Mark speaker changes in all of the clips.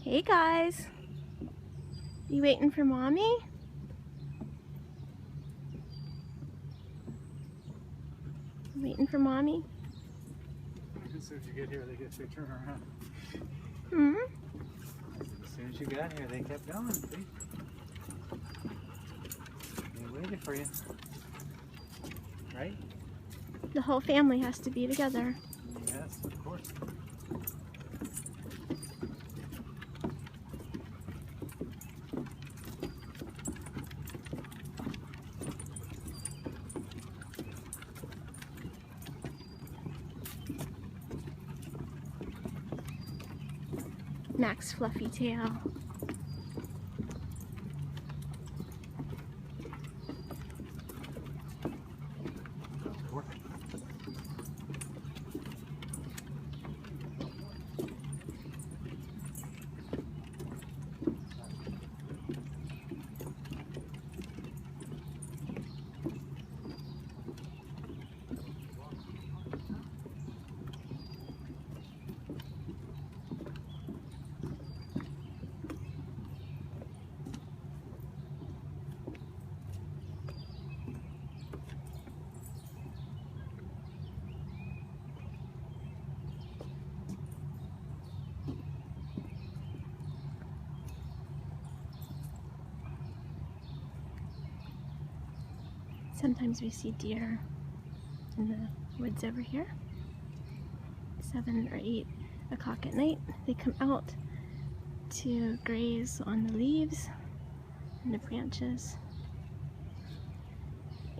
Speaker 1: Hey guys, you waiting for mommy? You waiting for mommy?
Speaker 2: As soon as you get here, they turn around.
Speaker 1: Hmm?
Speaker 2: As soon as you got here, they kept going. See? They waited for you. Right?
Speaker 1: The whole family has to be together.
Speaker 2: Yes, of course.
Speaker 1: Mac's fluffy tail. Sometimes we see deer in the woods over here. 7 or 8 o'clock at night, they come out to graze on the leaves and the branches.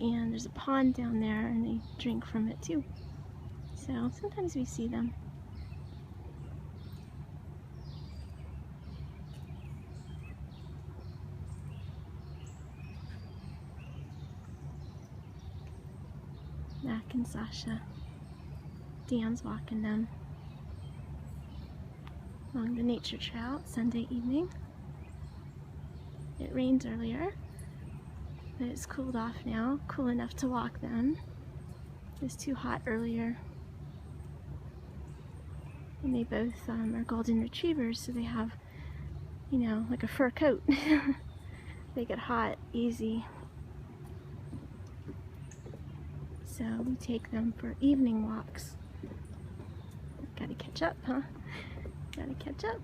Speaker 1: And there's a pond down there and they drink from it too. So sometimes we see them. Mac and Sasha. Dan's walking them along the nature trail Sunday evening. It rained earlier, but it's cooled off now, cool enough to walk them. It was too hot earlier. And they both are golden retrievers, so they have, you know, like a fur coat. They get hot easy. So we take them for evening walks. Gotta catch up, huh? Gotta catch up.